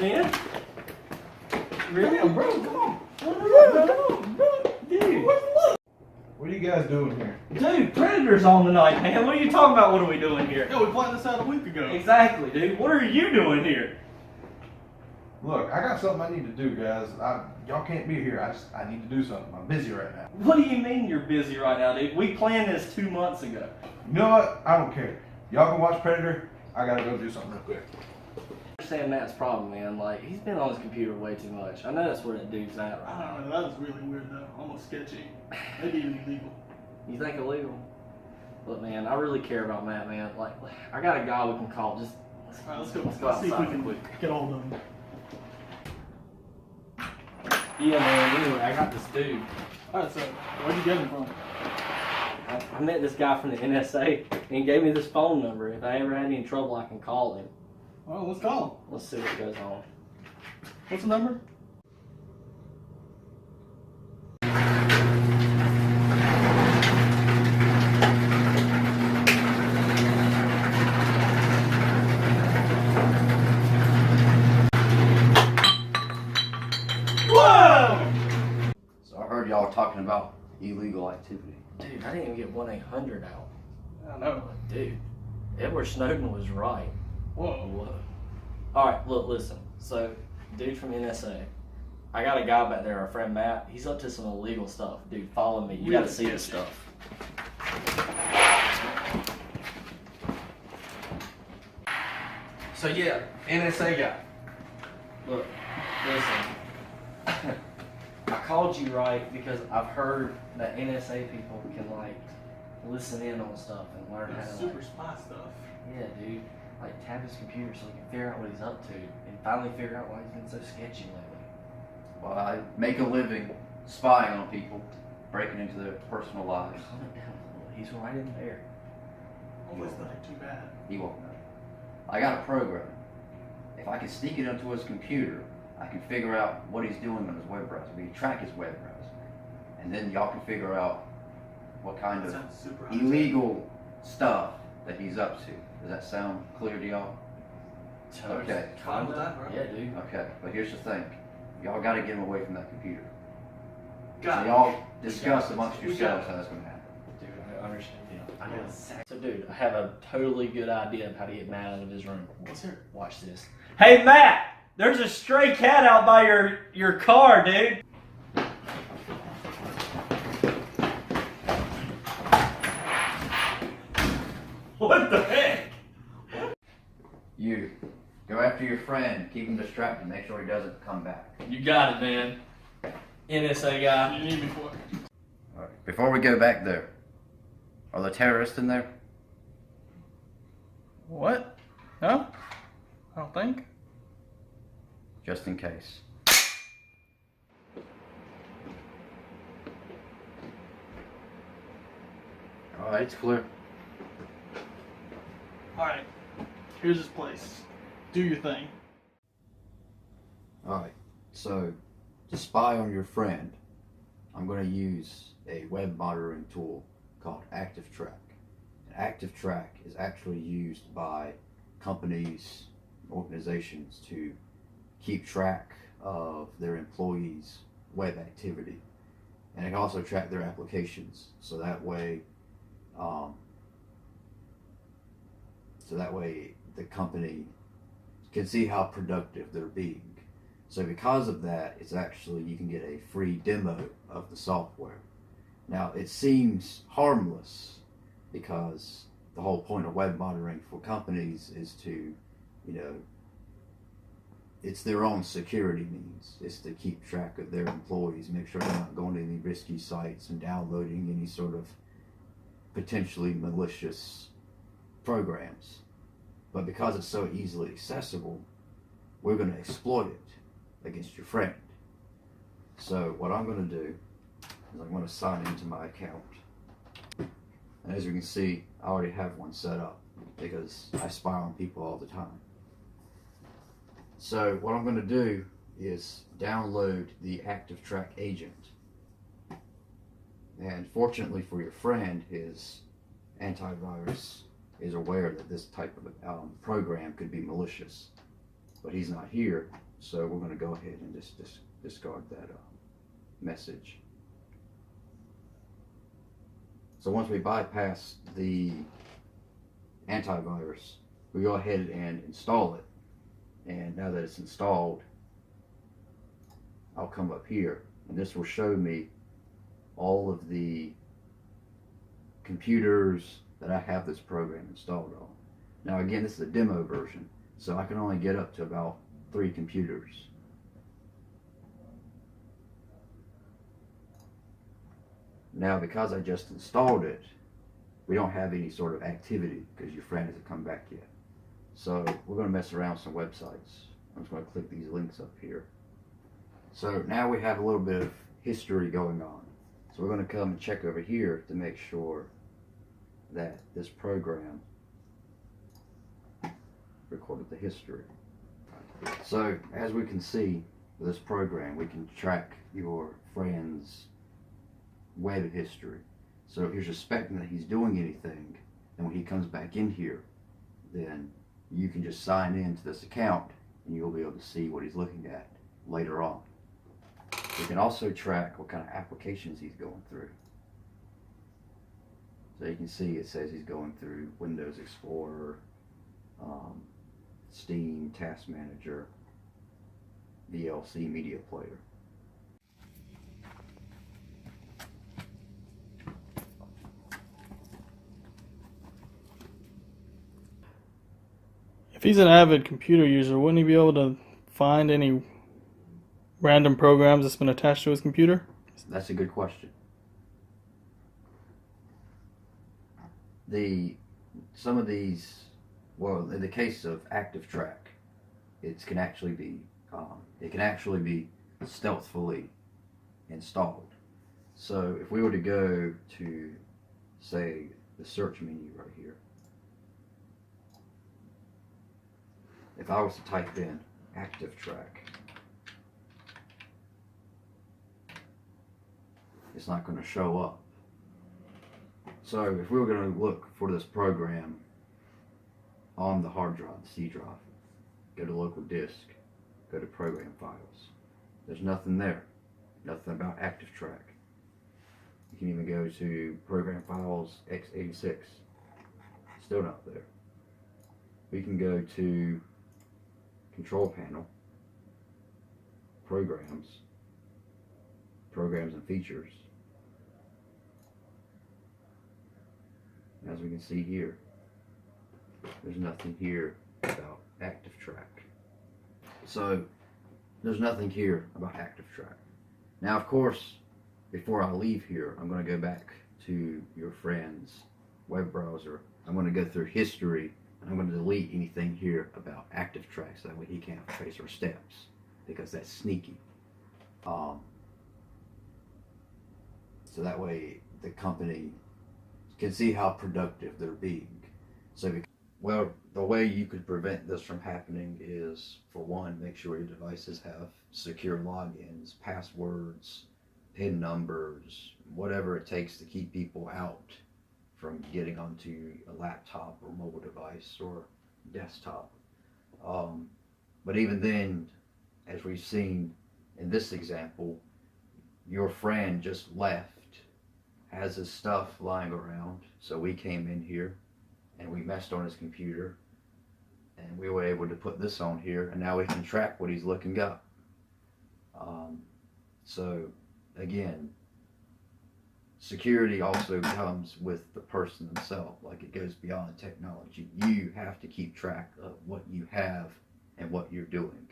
man. Really? Damn, bro, come on. Dude. What are you guys doing here? Dude, Predator's on tonight, man. What are you talking about? What are we doing here? Yeah, we planned this out a week ago. Exactly, dude. What are you doing here? Look, I got something I need to do, guys. Y'all can't be here. I need to do something. I'm busy right now. What do you mean you're busy right now, dude? We planned this 2 months ago. You know what? I don't care. Y'all can watch Predator. I gotta go do something real quick. I understand Matt's problem, man. Like, he's been on his computer way too much. I know that's where that dude's at right now. I don't know, that was really weird though. Almost sketchy. Maybe even illegal. You think illegal? Look, man, I really care about Matt, man. Like, I got a guy we can call. Just Alright, let's go. Let's go Let's see if we outside can quick. get all of them. Yeah, man. Anyway, I got this dude. Alright, so where'd you get him from? I met this guy from the NSA, and he gave me this phone number. If I ever had any trouble, I can call him. Well, let's call him. Let's see what goes on. What's the number? Whoa! So I heard y'all talking about illegal activity. Dude, I didn't even get 1-800 out. I know. Dude, Edward Snowden was right. Whoa. Whoa. Alright, look, listen. So, dude from NSA. I got a guy back there, our friend Matt. He's up to some illegal stuff. Dude, follow me. You gotta see this stuff. So yeah, NSA guy. Look, listen. I called you right because I've heard that NSA people can like listen in on stuff and learn how That's to super like, spy stuff. yeah, dude. Like tap his computer so he can figure out what he's up to and finally figure out why he's been so sketchy lately. Well, I make a living spying on people, breaking into their personal lives. Calm it down a little. He's right in there. Hopefully it's nothing too bad. He won't know. I got a program. If I can sneak it into his computer, I can figure out what he's doing on his web browser. We can track his web browser. And then y'all can figure out what kind That of sounds super high-tech. illegal stuff that he's up to. Does that sound clear to y'all? Okay. Fine with that, bro. Yeah, dude. Okay, but here's the thing. Y'all gotta get him away from that computer. Got So it. y'all discuss amongst We got yourselves it. how that's gonna happen. Dude, I understand. Yeah, I know exactly. So, dude, I have a totally good idea of how to get Matt out of his room. Let's hear it. Watch this. Hey, Matt! There's a stray cat out by your car, dude. What the heck? You go after your friend, keep him distracted, make sure he doesn't come back. You got it, man. NSA guy. You need me for it. Alright. Before we go back there, are the terrorists in there? What? No? I don't think. Just in case. Alright, it's clear. Alright. Here's his place. Do your thing. Alright, so to spy on your friend, I'm going to use a web monitoring tool called ActiveTrack. ActiveTrack is actually used by companies, organizations to keep track of their employees' web activity. And it can also track their applications, so that way the company can see how productive they're being. So because of that, it's actually, you can get a free demo of the software. Now it seems harmless because the whole point of web monitoring for companies is to, it's their own security means. It's to keep track of their employees, make sure they're not going to any risky sites and downloading any sort of potentially malicious programs. But because it's so easily accessible, we're going to exploit it against your friend. So what I'm going to do is I'm going to sign into my account. And as you can see, I already have one set up because I spy on people all the time. So what I'm going to do is download the ActiveTrack agent. And fortunately for your friend, his antivirus is aware that this type of program could be malicious. but he's not here, so we're going to go ahead and just discard that message. So once we bypass the antivirus, we go ahead and install it. And now that it's installed, I'll come up here, and this will show me all of the computers that I have this program installed on. Now again, this is a demo version, so I can only get up to about 3 computers. Now because I just installed it, we don't have any sort of activity because your friend hasn't come back yet. So we're going to mess around with some websites. I'm just going to click these links up here. So now we have a little bit of history going on. So we're going to come and check over here to make sure that this program recorded the history. So as we can see with this program, we can track your friend's web history. So if you're suspecting that he's doing anything, and when he comes back in here, then you can just sign in to this account and you'll be able to see what he's looking at later on. We can also track what kind of applications he's going through. So you can see it says he's going through Windows Explorer, Steam, Task Manager, VLC Media Player. If he's an avid computer user, wouldn't he be able to find any random programs that's been attached to his computer? That's a good question. Some of these, well, in the case of ActiveTrack, it can actually be stealthily installed. So if we were to go to, say, the search menu right here, if I was to type in ActiveTrack, it's not going to show up. So if we were going to look for this program on the hard drive, the C drive, go to local disk, go to program files. There's nothing there. Nothing about ActiveTrack. You can even go to program files x86. Still not there. We can go to control panel, programs and features. As we can see here, there's nothing here about ActiveTrack. So there's nothing here about ActiveTrack. Now, of course, before I leave here, I'm going to go back to your friend's web browser. I'm going to go through history, and I'm going to delete anything here about ActiveTrack so that way he can't trace our steps, because that's sneaky. So that way the company can see how productive they're being. So, well, the way you could prevent this from happening is, for one, make sure your devices have secure logins, passwords, PIN numbers, whatever it takes to keep people out from getting onto a laptop or mobile device or desktop. But even then, as we've seen in this example, your friend just left, has his stuff lying around, so we came in here and we messed on his computer and we were able to put this on here, and now we can track what he's looking up. So again, security also comes with the person themselves. Like, it goes beyond technology. You have to keep track of what you have and what you're doing.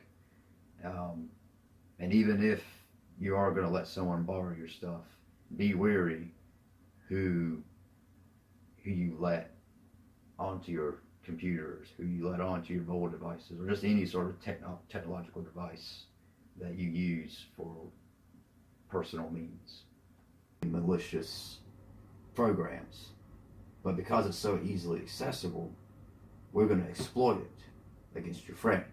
And even if you are going to let someone borrow your stuff, be wary who you let onto your computers, who you let onto your mobile devices, or just any sort of technological device that you use for personal means. Malicious programs, but because it's so easily accessible, we're going to exploit it against your friend.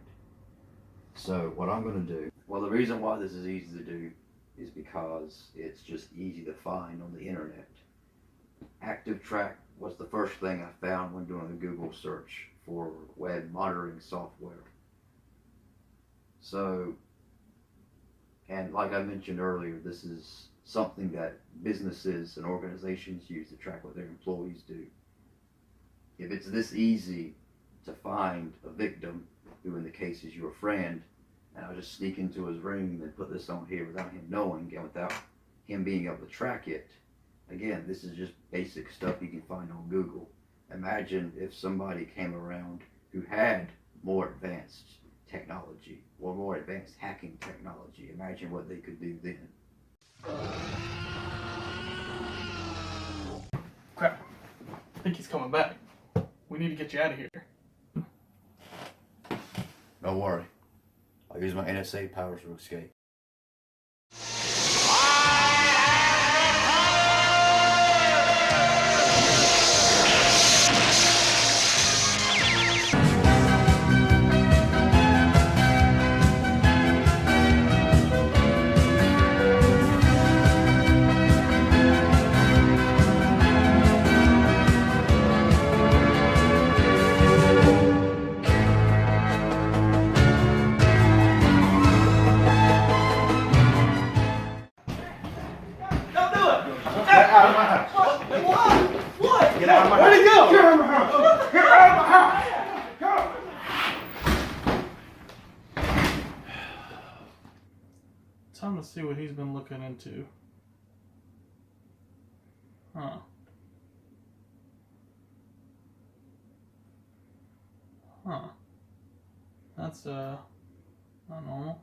So what I'm going to do, well, the reason why this is easy to do is because it's just easy to find on the internet. ActiveTrack was the first thing I found when doing a Google search for web monitoring software. So, and like I mentioned earlier, this is something that businesses and organizations use to track what their employees do. If it's this easy to find a victim, who in the case is your friend, and I'll just sneak into his room and put this on here without him knowing and without him being able to track it, again, this is just basic stuff you can find on Google. Imagine if somebody came around who had more advanced technology or more advanced hacking technology. Imagine what they could do then. Crap. I think he's coming back. We need to get you out of here. Don't worry. I'll use my NSA powers to escape. Get out of my house. What? Get out of my house. Where'd he go? Get out of my house. Get out of my house. Go. Time to see what he's been looking into. Huh. Huh. That's, not normal.